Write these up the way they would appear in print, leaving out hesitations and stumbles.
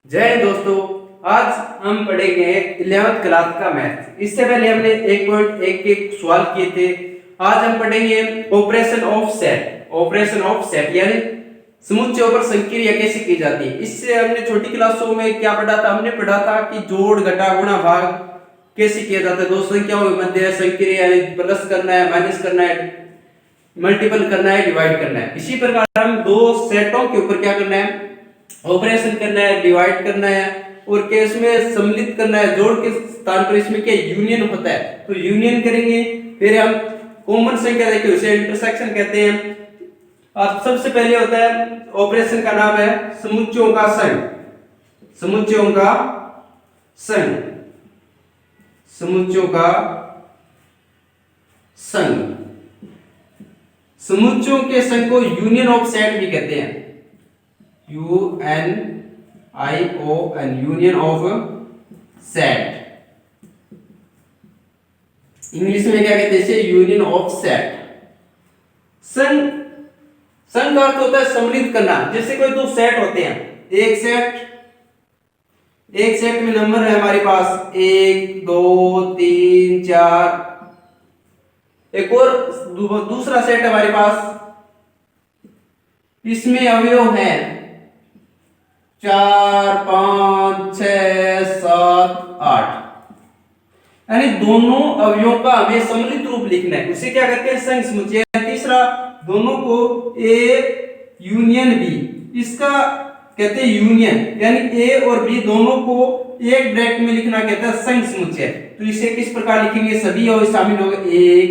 जय हिंद दोस्तों। आज हम पढ़ेंगे 11th क्लास का मैथ। इससे पहले हमने 1.1 के सवाल किए थे। आज हम पढ़ेंगे operation of set. Operation of set यानी समुच्चयों पर संक्रिया कैसे की जाती है। इससे हमने छोटी क्लासों में क्या पढ़ा था? हमने पढ़ा था कि जोड़ घटा गुणा भाग कैसे किया जाता है। दो संख्याओं के मध्य संक्रिया यानी प्लस करना है, माइनस करना है, मल्टीपल करना है, डिवाइड करना है। इसी प्रकार हम दो सेटों के ऊपर क्या करना है? ऑपरेशन करना है, डिवाइड करना है और क्या इसमें सम्मिलित करना है। जोड़ के स्थान पर इसमें क्या यूनियन होता है, तो यूनियन करेंगे। फिर हम कॉमन संख्या देखें, उसे इंटरसेक्शन कहते हैं। अब सबसे पहले होता है ऑपरेशन का नाम है समुच्चयों का संघ। समुच्चयों का संघ, समुच्चयों का संघ। समुच्चयों के संघ को यूनियन ऑफ सेट भी कहते हैं। UNION, union of set. English में क्या कहते हैं इसे? Union of set. संघ, संघ का अर्थ होता है सम्मिलित करना। जैसे कोई दो सेट होते हैं, एक सेट में नंबर है हमारे पास 1 2 3 4। एक और दूसरा सेट है हमारे पास, इसमें अवयव है 4 5 6 7 8, यानी दोनों अवयवों का हमें सम्मिलित रूप लिखना है। उसे क्या कहते हैं? संघ समुच्चय। तीसरा, दोनों को ए यूनियन बी, इसका कहते हैं यूनियन, यानी ए और बी दोनों को एक ब्रैकेट में लिखना कहता है संघ समुच्चय। तो इसे किस प्रकार लिखेंगे? सभी अवयव शामिल हो गए 1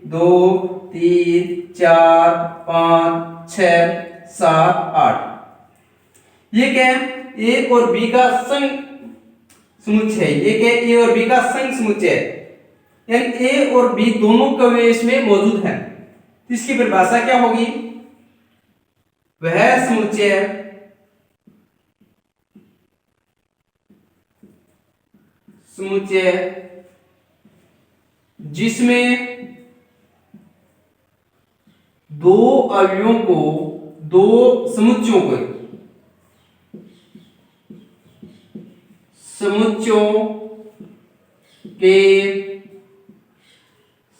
2 3 4 5 6 7 8। ये क्या है? ए और बी का संघ समुच्चय है। ये क्या है? ए और बी का संघ समुच्चय है, यानी ए और बी दोनों का अवयव इसमें मौजूद है। इसकी परिभाषा क्या होगी? वह समुच्चय जिसमें दो अवयवों को, दो समुच्चयों के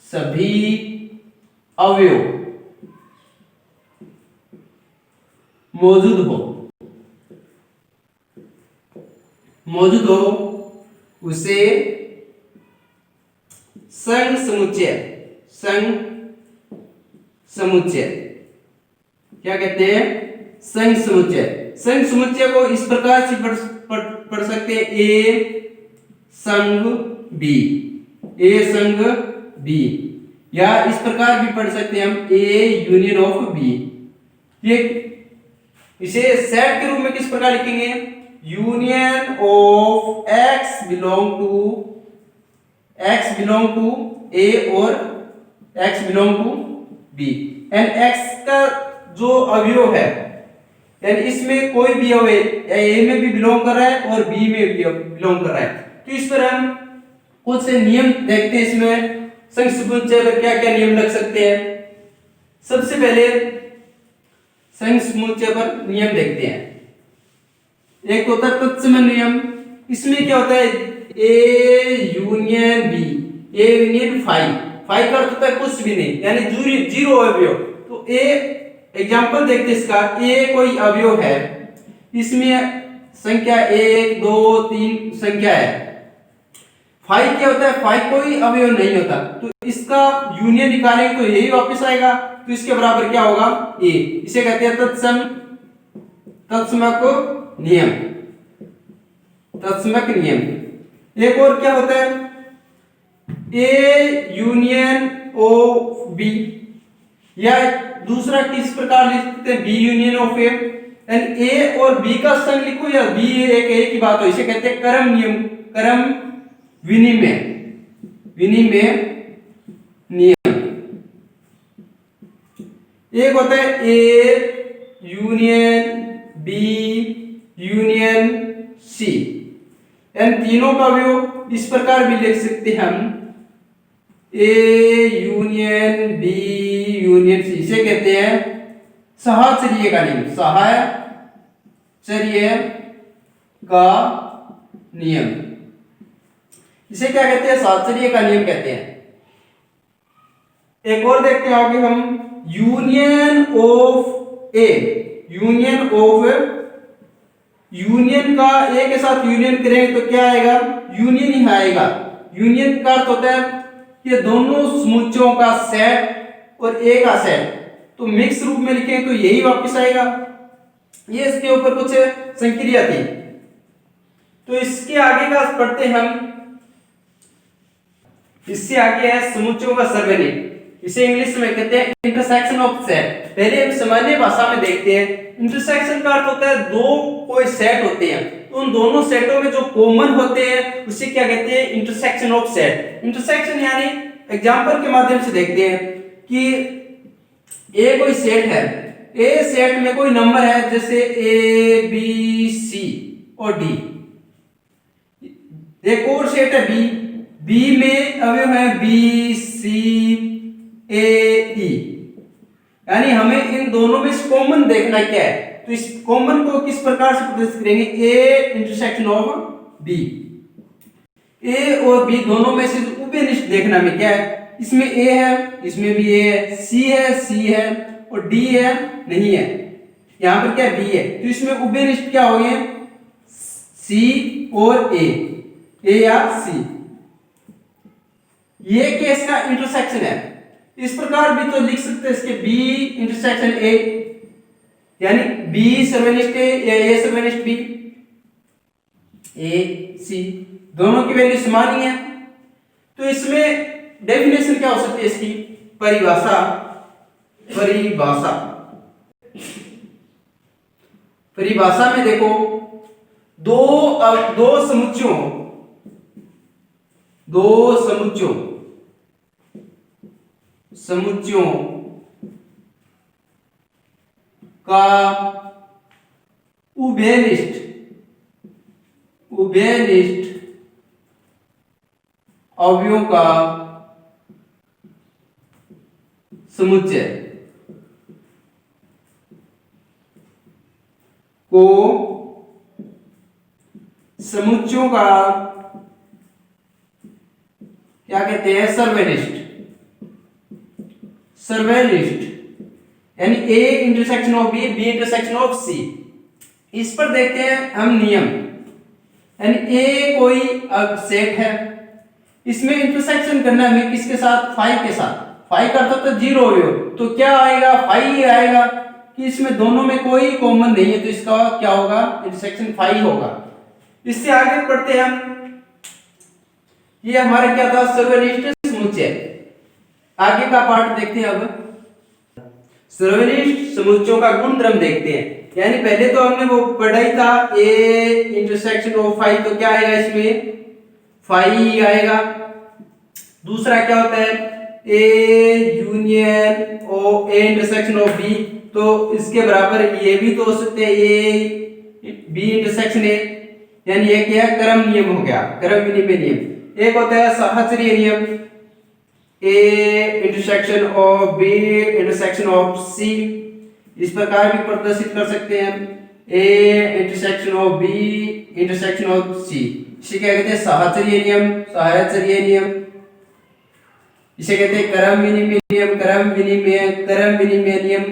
सभी अवयव मौजूद हो उसे संघ समुच्चय क्या कहते हैं? संघ समुच्चय। संघ समुच्चय को इस प्रकार से पढ़ सकते हैं, ए संघ बी, या इस प्रकार भी पढ़ सकते हैं हम, ए यूनियन ऑफ बी। ये इसे सेट के रूप में किस प्रकार लिखेंगे? Union of x belong to A और x belong to B. And x का जो अवयव है, यानी इसमें कोई भी अवयव ए में भी बिलोंग कर रहा है और बी में भी बिलोंग कर रहा है। तो इस पर हम कुछ से नियम देखते हैं। इसमें संघ समुच्चय पर क्या क्या नियम लग सकते हैं। सबसे पहले संघ समुच्चय पर नियम देखते हैं। एक होता है तत्सम नियम। इसमें क्या होता है? A union B, A union 5 का अर्थ होता है कुछ भी नहीं, यानी जीरो अवयव। तो ए एग्जांपल देखते हैं इसका। ए कोई अवयव है, इसमें संख्या 1 2 3 संख्या है। 5 क्या होता है? 5 कोई अवयव नहीं होता, तो इसका यूनियन निकालेंगे तो यही वापस आएगा। तो इसके बराबर क्या होगा? ए। इसे कहते हैं तत्समक नियम। तत्समक नियम। एक और क्या होता है? ए यूनियन ऑफ बी, या दूसरा किस प्रकार लिख सकते हैं? बी यूनियन ऑफ ए। यानी ए और बी का संघ लिखो या बी एक ही बात हो। इसे कहते हैं क्रम नियम, क्रम विनिमय नियम। एक होता है A union B union C, यानी तीनों का अवयव इस प्रकार भी लिख सकते हैं हम, A union B union C. इसे कहते हैं सहचर्य का नियम। सहचर्य का नियम, इसे क्या कहते हैं? साहचर्य का नियम कहते हैं। एक और देखते हैं आगे हम, यूनियन ऑफ ए, यूनियन का ए के साथ यूनियन करेंगे तो क्या आएगा? यूनियन ही आएगा। यूनियन का अर्थ होता है कि दोनों समुच्चयों का सेट और ए का सेट, तो मिक्स रूप में लिखें तो यही वापस आएगा। ये इसके ऊपर कुछ संक्रिया थी। तो इसके आगे का पढ़ते हम, इससे आगे है समुच्चयों का सर्वनिक, इसे इंग्लिश में कहते हैं इंटरसेक्शन ऑफ सेट। पहले हम सामान्य भाषा में देखते हैं, इंटरसेक्शन का अर्थ होता है दो कोई सेट होते हैं, तो उन दोनों सेटों में जो कॉमन होते हैं उसे क्या कहते हैं? Intersection of set. इंटरसेक्शन यानी एग्जांपल के माध्यम से देखते हैं कि ए कोई सेट है, ए सेट में कोई नंबर है जैसे ए बी सी और डी। एक और सेट है बी, बी में अवयव है बी सी ए ई, यानी हमें इन दोनों में कॉमन देखना क्या है। तो इस कॉमन को किस प्रकार से प्रदर्शित करेंगे? A intersection of B. A और बी दोनों में से उभयनिष्ठ देखना में क्या है? इसमें ए है, इसमें भी ए है, सी है और डी है नहीं है, यहां पर क्या बी है, तो इसमें उभयनिष्ठ क्या हो गए? सी और ए या सी। ये केस का इंटरसेक्शन है। इस प्रकार भी तो लिख सकते हैं इसके बी इंटरसेक्शन ए, यानी बी सर्वनिष्ठ ए या ए सर्वनिष्ठ बी, ए सी दोनों की वैल्यू समान ही है। तो इसमें डेफिनेशन क्या हो सकती है इसकी? परिभाषा में देखो, दो समुच्चयों का उभयनिष्ठ अवयवों का समुच्चय को समुच्चयों का क्या कहते हैं? सर्वनिष्ठ, यानी A intersection of B, B intersection of C. इस पर देखते हैं हम नियम, यानी ए कोई सेट है, इसमें इंटरसेक्शन करना है किसके साथ? फाइव के साथ। फाइव का अर्थ तो जीरो हो, तो क्या आएगा? फाइव ही आएगा कि इसमें दोनों में कोई कॉमन नहीं है, तो इसका क्या होगा? इंटरसेक्शन फाइव होगा। इससे आगे पढ़ते हैं हम, ये हमारा क्या था? सर्वनिष्ठ समुच्चय। आगे का पार्ट देखते हैं अब, सर्वनिष्ठ समुच्चयों का गुणधर्म देखते हैं। यानी पहले तो हमने वो पढ़ा ही था ए इंटरसेक्शन ऑफ फाइव, तो क्या आएगा? इसमें फाइव ही आएगा। दूसरा क्या होता है? A union O A intersection of B, तो इसके बराबर ये भी तो हो सकते हैं ए बी इंटरसेक्शन ए, यानी ये क्या है? क्रम नियम हो गया, क्रम विनिमय नियम। एक होता है साहचर्य नियम, A intersection of B intersection of C, इस प्रकार भी प्रदर्शित कर सकते हैं हम, A intersection of B intersection of C. इसे क्या कहते हैं? साहचर्य नियम। इसे कहते हैं क्रम विनिमय नियम।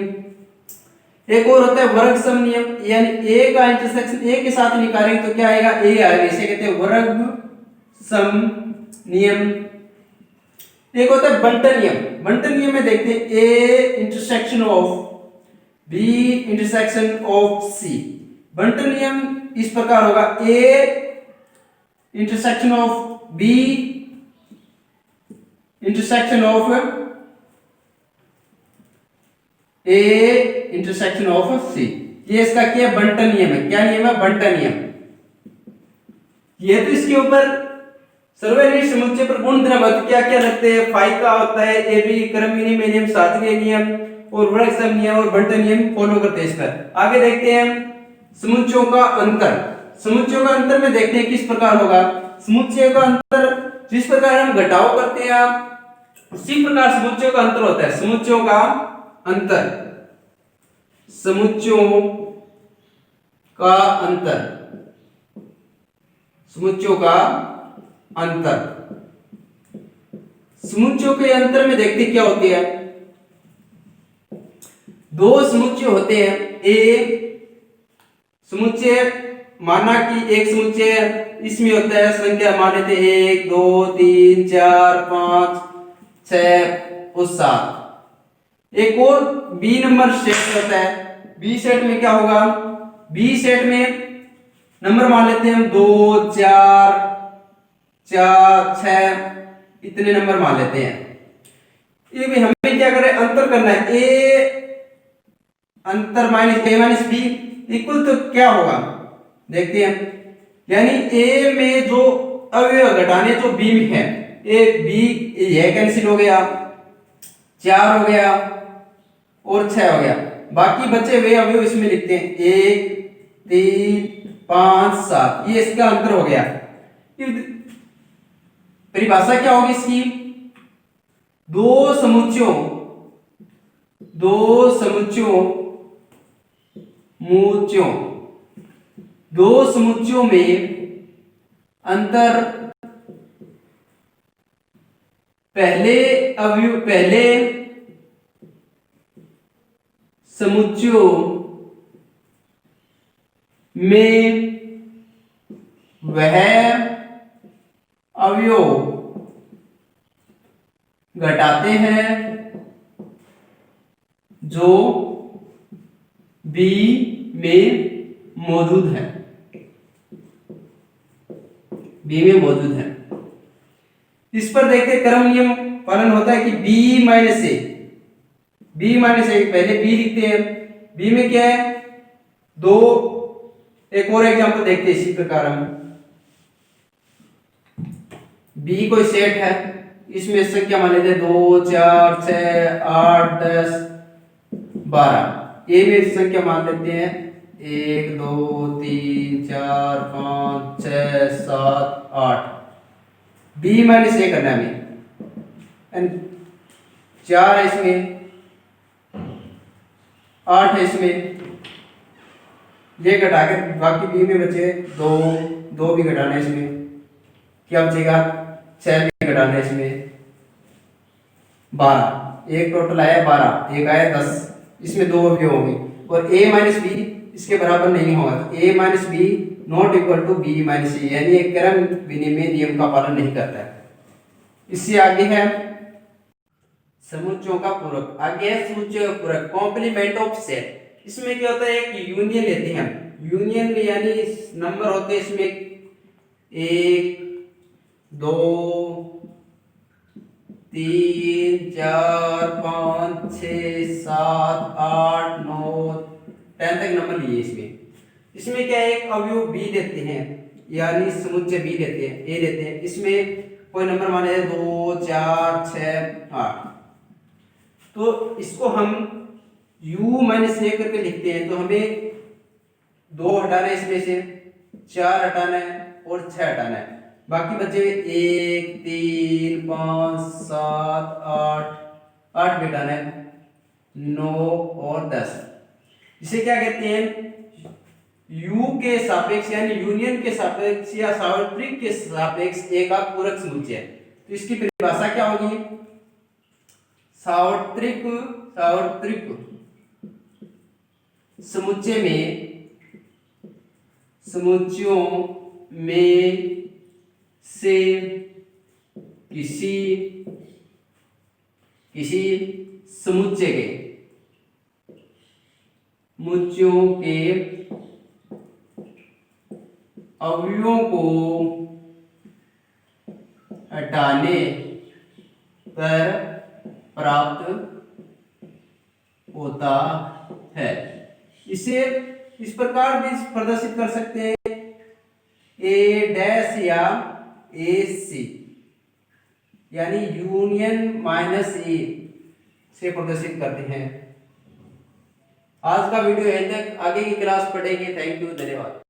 एक और होता है वर्ग सम नियम, यानी ए का इंटरसेक्शन ए के साथ निकालेंगे तो क्या आएगा? ए आएगा, इसे कहते हैं वर्ग सम नियम। एक होता है बंटन नियम में देखते हैं A intersection of B intersection of C. बंटन नियम इस प्रकार होगा, A intersection of B intersection of A intersection of C. ये इसका क्या बंटन नियम है? क्या नियम है? बंटन नियम। ये तो इसके ऊपर सर्वनिष्ठ समुच्चय पर गुणधर्म क्या क्या लगते हैं? फाइव का होता है ए बी क्रम विनिमय नियम, साहचर्य नियम और वर्ग सम नियम और बंटन नियम फॉलो करते हैं इस पर। आगे देखते हैं समुच्चयों का अंतर। समुच्चयों का अंतर में देखते हैं किस प्रकार होगा। समुच्चय का अंतर जिस प्रकार हम घटाव करते हैं उसी प्रकार समुच्चयों का अंतर होता है। समुच्चयों का अंतर समुच्चयों का अंतर। समुच्चयों के अंतर में देखते क्या होती है। दो समुच्चय होते हैं। एक समुच्चय माना कि एक समुच्चय इसमें होता है संख्या मान लेते 1 2 3 4 5 6 और 7। एक और बी नंबर सेट होता है। बी सेट में क्या होगा, बी सेट में नंबर मान लेते हैं हम 2 4 4 6 इतने नंबर मान लेते हैं। ये भी हमें क्या करें, अंतर करना है। ए अंतर माइनस ए माइनस बी इक्वल तो क्या होगा देखते हैं। यानी ए में जो अवयव घटाने जो बी में है, ए बी यह कैंसिल हो गया, 4 हो गया और 6 हो गया। बाकी बचे हुए अवयव इसमें लिखते हैं 1 3 5 7। ये इसका अंतर हो गया। परिभाषा क्या होगी इसकी, दो समुच्चयों में अंतर पहले समुच्चयों में वह अवयव घटाते हैं जो बी में मौजूद है। इस पर देखते क्रम नियम पालन होता है कि बी माइनस ए पहले बी लिखते हैं। बी में क्या है, दो। एक और एग्जांपल देखते हैं इसी प्रकार हम। बी कोई सेट है, इसमें संख्या मान लेते 2 4 6 8 10 12। ए में संख्या मान लेते हैं 1 2 3 4 5 6 7 8। बी माइनस ए करना है हमें। 4 है इसमें, 8 है इसमें, ये घटा के बाकी बी में बचे 2 भी घटाना है इसमें। क्या बचेगा, 6 भी घटाना है इसमें, 12। एक टोटल आया 12, एक आया 10। इसमें 2 अवयव होंगे और a माइनस बी इसके बराबर नहीं होगा। तो a minus B not equal to B minus A, यानी एक क्रम विनिमय नियम का पालन नहीं करता है। इससे आगे है समुच्चयों का पूरक। आगे है समुच्चय का पूरक, कॉम्प्लीमेंट ऑफ सेट। इसमें क्या होता है, एक यूनियन लेते हैं हम। यूनियन में यानी नंबर होते हैं इसमें 1 2 3 4 5 6 7 8 9 10 तक नंबर लिए। इसमें क्या है, एक अवयव बी लेते हैं, यानी समुच्चय बी लेते हैं, ए लेते हैं। इसमें कोई नंबर माने 2 4 6 8। तो इसको हम u माइनस ए करके लिखते हैं। तो हमें 2 हटाना है, इसमें से 4 हटाना है और 6 हटाना है। बाकी बचे 1 3 5 7 8 भी हटाना है, 9 और 10। इसे क्या कहते हैं, u के सापेक्ष यानी यूनियन के सापेक्ष या सार्वत्रिक के सापेक्ष ए का पूरक समुच्चय। तो इसकी परिभाषा क्या होगी, सार्वत्रिक समुच्चयों में से किसी समुच्चय के अवयवों को हटाने पर प्राप्त होता है। इसे इस प्रकार भी प्रदर्शित कर सकते हैं, ए डैश या ए सी, यानी यूनियन माइनस ए से प्रदर्शित करते हैं। आज का वीडियो यहीं तक, आगे की क्लास पढ़ेंगे। थैंक यू, धन्यवाद।